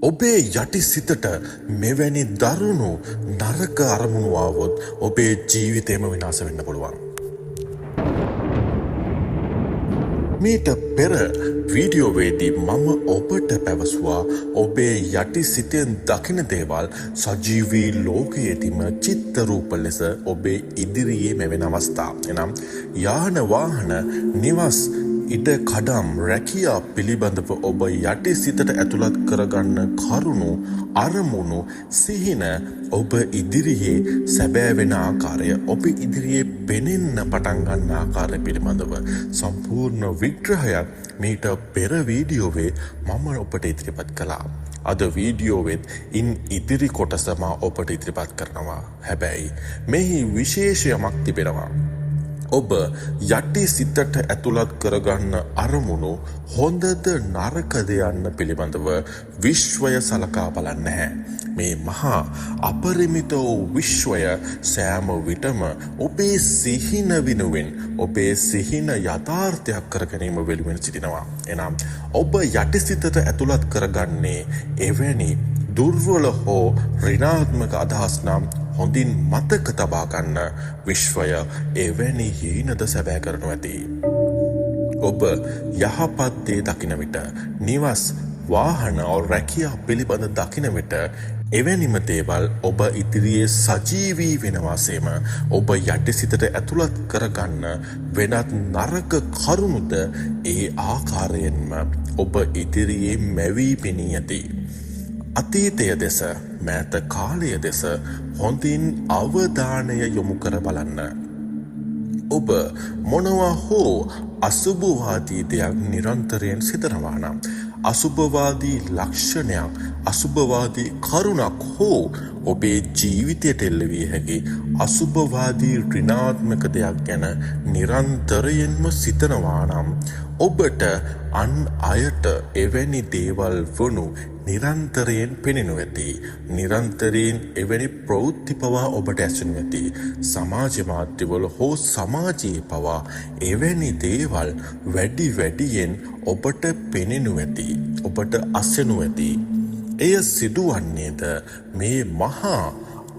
ඔබේ යටි සිතට මෙවැනි දරුණු නරක අරමුණු ආවොත් ඔබේ ජීවිතේම විනාශ වෙන්න පුළුවන්. මීට පෙර වීඩියෝවේදී මම ඔබට පැවසුවා ඔබේ යටි සිතෙන් දකින දේවල් සජීවී ලෝකයේදීම චිත්ත රූප ලෙස ඔබේ ඉදිරියේ මෙවෙන අවස්ථා. එනම් යාන වාහන නිවස් ඉඩ කඩම් රැකියා පිළිබඳව ඔබ යටි සිතට ඇතුළත් කරගන්න කරුණු අරමුණු සිහින ඔබ ඉදිරියේ සැබෑ වෙන ආකාරය ඔබ ඉදිරියේ පෙනෙන්න පටන් ගන්න ආකාරය පිළිබඳව සම්පූර්ණ විග්‍රහයක් මීට පෙර වීඩියෝවේ මම ඔබට ඉදිරිපත් කළා. අද වීඩියෝවෙත් ඉන් ඉදිරි කොටස මා ඔබට ඉදිරිපත් කරනවා. හැබැයි මෙහි විශේෂයක් තිබෙනවා. ඔබ යටි සිතට ඇතුළත් කරගන්න අරමුණු හොඳද නරකද යන්න පිළිබඳව විශ්වය සලකා බලන්නේ නැහැ. මේ මහා අපරිමිත වූ විශ්වය සෑම විටම ඔබේ සිහින විනුවෙන් ඔබේ සිහින යථාර්ථයක් කර ගැනීම වෙනුවෙන් සිටිනවා. එනම් ඔබ යටි සිතට ඇතුළත් කරගන්නේ එවැනි දුර්වල හෝ ඍණාත්මක අදහස් නම් හොඳින් මතක තබා ගන්න විශ්වය එවැනි හීනද සැබෑ කරනු ඇති. ඔබ යහපත් දේ දකින විට නිවස් වාහන රැකියා පිළිබඳ දකින විට එවැනිම දේවල් ඔබ ඉදිරියේ සජීවී වෙනවාසේම ඔබ යටි සිතට ඇතුළත් කරගන්න වෙනත් නරක කරුණුද ඒ ආකාරයෙන්ම ඔබ ඉදිරියේ මැවී පෙනී ඇති. අතීතය දෙස මෑත කාලය දෙස හොඳින් අවධානය යොමු කර බලන්න. ඔබ මොනවා හෝ අසුභවාදී දෙයක් නිරන්තරයෙන් සිතනවා නම් අසුභවාදී ලක්ෂණයක් අසුභවාදී කරුණක් හෝ ඔබේ ජීවිතයට එල්ලවිය හැකි අසුභවාදී ඍණාත්මක දෙයක් ගැන නිරන්තරයෙන්ම සිතනවා නම් ඔබට අන් අයට එවැනි දේවල් වනු නිරන්තරයෙන් පෙනෙනු ඇති. නිරන්තරයෙන් එවැනි ප්‍රවෘත්ති පවා ඔබට ඇසෙනු ඇති. සමාජ මාධ්‍යවල හෝ සමාජයේ පවා එවැනි දේවල් වැඩි වැඩියෙන් ඔබට පෙනෙනු ඇති. ඔබට අසෙනු ඇති. එය සිදුවන්නේද මේ මහා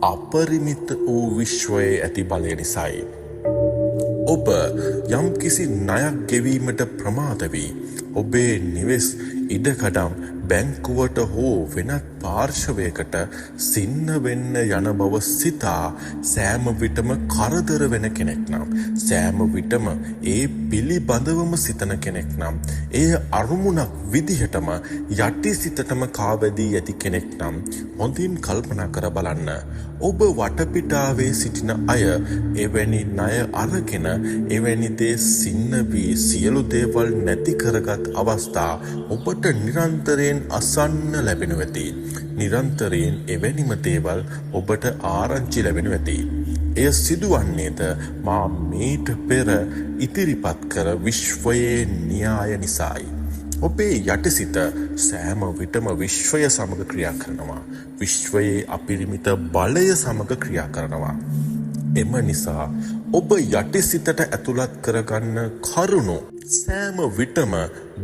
අපරිමිත වූ විශ්වයේ ඇති බලය නිසායි. ඔබ යම් කිසි ණයක් ගෙවීමට ප්‍රමාද වී ඔබේ නිවෙස් ඉඩකඩම් බැංකුවට හෝ වෙනත් පාර්ශවයකට සින්න වෙන්න යන බව සිතා සෑම විටම කරදර වෙන කෙනෙක් නම් සෑම විටම ඒ පිළිබඳවම සිතන කෙනෙක් නම් එය අරුමුණක් විදිහටම යටි සිතටම කාවැදී ඇති කෙනෙක් නම් හොඳින් කල්පනා කර බලන්න. ඔබ වටපිටාවේ සිටින අය එවැනි ණය අරගෙන එවැනි දේ සින්න වී සියලු දේවල් නැති කරගත් අවස්ථා ඔබට නිරන්තරයෙන් අසන්න ලැබෙනු ඇති. නිරන්තරයෙන් එවැනිම දේවල් ඔබට ආරංචි ලැබෙනු ඇති. එය සිදුවන්නේද මා මීට පෙර ඉදිරිපත් කර විශ්වයේ න්‍යාය නිසායි. ඔබේ යටිසිත සෑම විටම විශ්වය සමග ක්‍රියා කරනවා. විශ්වයේ අපරිමිත බලය සමග ක්‍රියා කරනවා. එම නිසා ඔබ යටිසිතට ඇතුළත් කරගන්න කරුණු සෑම විටම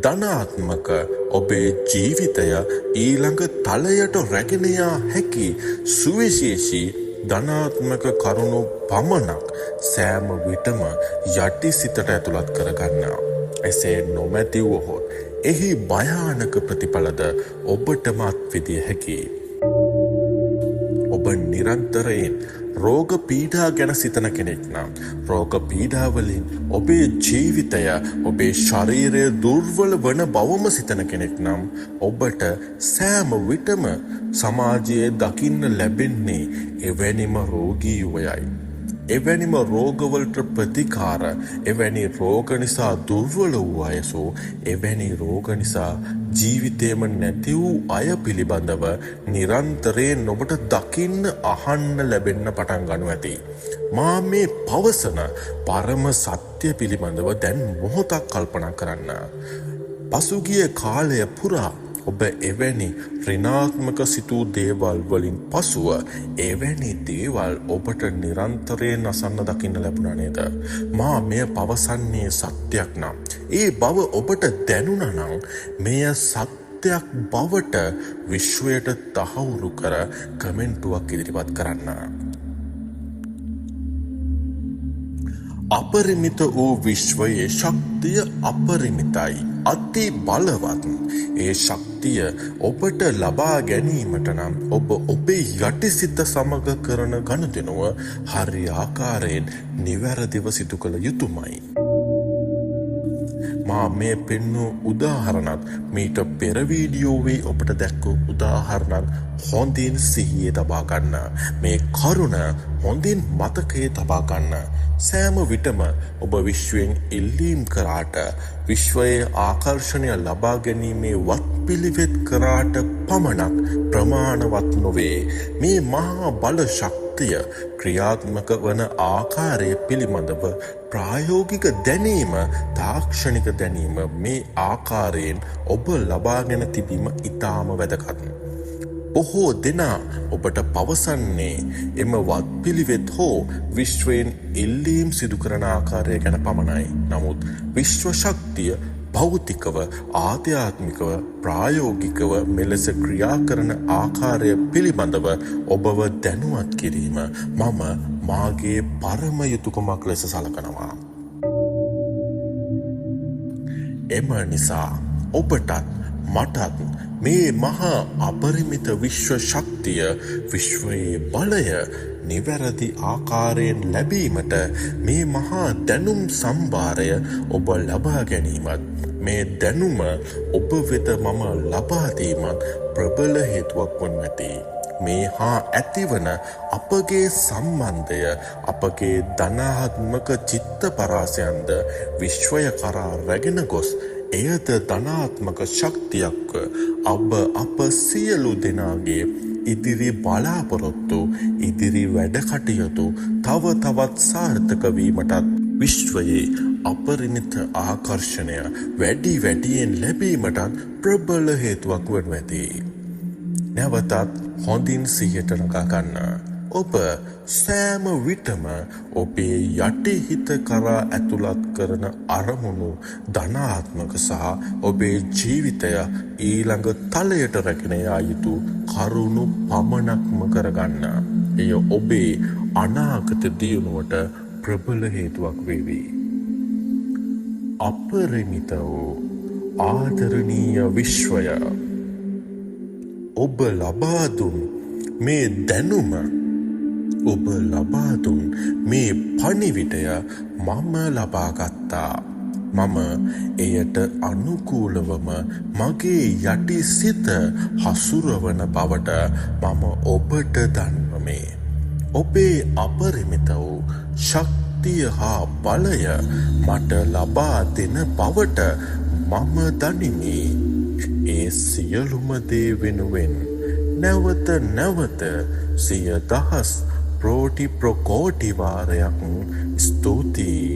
ධනාත්මක ඔබේ ජීවිතය ඊළඟ තලයට රැගෙන යා හැකි සුවිශේෂී ධනාත්මක කරුණු පමණක් සෑම විටම යටිසිතට ඇතුළත් කරගන්නවා. එසේ නොමැති වුවහොත් එහි භයානක ප්‍රතිඵලද ඔබටම අත්විඳිය හැකියි. ඔබ නිරන්තරයෙන් රෝග පීඩා ගැන සිතන කෙනෙක් නම් රෝග පීඩාවලින් ඔබේ ජීවිතය ඔබේ ශරීරය දුර්වල වන බවම සිතන කෙනෙක් නම් ඔබට සෑම විටම සමාජයේ දකින්න ලැබෙන්නේ එවැනිම රෝගී යුවයයි. එවැනිම රෝගවලට ප්‍රතිකාර එවැනි රෝග නිසා දුර්වල වූ අයසෝ එවැනි රෝග නිසා ජීවිතේම නැති වූ අය පිළිබඳව නිරන්තරයෙන් ඔබට දකින්න අහන්න ලැබෙන්න පටන් ගනු ඇති. මා මේ පවසන පරම සත්‍ය පිළිබඳව දැන් මොහොතක් කල්පනා කරන්න. පසුගිය කාලය පුරා ඔබ එවැනි ඍණාත්මක සිතූ දේවල් වලින් පසුව එවැනි දේවල් ඔබට නිරන්තරයෙන් අසන්න දකින්න ලැබුණා නේද? මා මෙය පවසන්නේ සත්‍යයක් නම් ඒ බව ඔබට දැනුණා නම් මෙය සත්‍ය සත්‍යයක් බවට විශ්වයට තහවුරු කර කමෙන්ටුවක් ඉදිරිපත් කරන්න. අපරිමිත වූ විශ්වයේ ශක්තිය අපරිමිතයි. අති බලවත්. ඒ ශක්තිය ඔබට ලබා ගැනීමට නම් ඔබ ඔබේ යටිසිත සමග කරන ගනුදෙනුව හරි ආකාරයෙන් නිවැරදිව සිදු කළ යුතුමයි. මා මේ පෙන්නු උදාහරණත් මීට පෙර වීඩියෝවේ ඔබට දැක්වූ උදාහරණත් හොඳින් සිහියේ තබා ගන්න. මේ කරුණ හොඳින් මතකයේ තබා ගන්න. සෑම විටම ඔබ විශ්වයෙන් ඉල්ලීම් කරාට විශ්වයේ ආකර්ෂණය ලබා ගැනීමේ වත්පිළිවෙත් කරාට පමණක් ප්‍රමාණවත් නොවේ. මේ මහා බල ශක්තිය ක්‍රියාත්මක වන ආකාරය පිළිබඳව ප්‍රායෝගික දැනීම, තාක්ෂණික දැනීම මේ ආකාරයෙන් ඔබ ලබාගෙන තිබීම ඉතාම වැදගත්. බොහෝ දෙනා ඔබට පවසන්නේ එම වත්පිළිවෙත් හෝ විශ්වයෙන් ඉල්ලීම් සිදු කරන ආකාරය ගැන පමණයි. නමුත් විශ්ව ශක්තිය භෞතිකව, ආධ්‍යාත්මිකව, ප්‍රායෝගිකව මෙලෙස ක්‍රියා කරන ආකාරය පිළිබඳව ඔබව දැනුවත් කිරීම මම මාගේ පරම යුතුකමක් ලෙස සලකනවා. එම නිසා ඔබටත් මටත් මේ මහා අපරිමිත විශ්ව ශක්තිය, විශ්වයේ බලය නිවැරදි ආකාරයෙන් ලැබීමට මේ මහා දැනුම් සම්භාරය ඔබ ලබා ගැනීමත්, මේ දැනුම ඔබ වෙත මම ලබා දීමත් ප්‍රබල හේතුවක් වනු ඇති. මේ හා ඇතිවන අපගේ සම්බන්ධය, අපගේ ධනාත්මක චිත්ත පරාසයන්ද විශ්වය කරා රැගෙන ගොස් එයද ධනාත්මක ශක්තියක්ව අප සියලු දෙනාගේ ඉදිරි බලාපොරොත්තු, ඉදිරි වැඩ කටයුතු තව තවත් සාර්ථක වීමටත් විශ්වයේ අපරිමිත ආකර්ෂණය වැඩි වැඩියෙන් ලැබීමටත් ප්‍රබල හේතුවක් වනු ඇති. නැවතත් හොඳින් සිහියට නගා ගන්න. ඔබ සෑම විටම ඔබේ යටිහිත කරා ඇතුළත් කරන අරමුණු ධනාත්මක සහ ඔබේ ජීවිතය ඊළඟ තලයට රැගෙන යා යුතු කරුණු පමණක්ම කරගන්න. එය ඔබේ අනාගත දියුණුවට ප්‍රබල හේතුවක් වේවි. අපරිමිත වූ ආදරණීය විශ්වය, ඔබ ලබා දුන් මේ දැනුම, ඔබ ලබා දුන් මේ පණිවිඩය මම ලබාගත්තා. මම එයට අනුකූලවම මගේ යටි සිත හසුරවන බවට මම ඔබට දන්වමි. ඔබේ අපරිමිත වූ ශක්තිය හා බලය මට ලබා දෙන බවට මම දනිමි. ඒ සියලුම දේ වෙනුවෙන් නැවත නැවත 100,000 ප්‍රෝටි ප්‍රකෝටි වාරයක් ස්තුතියි.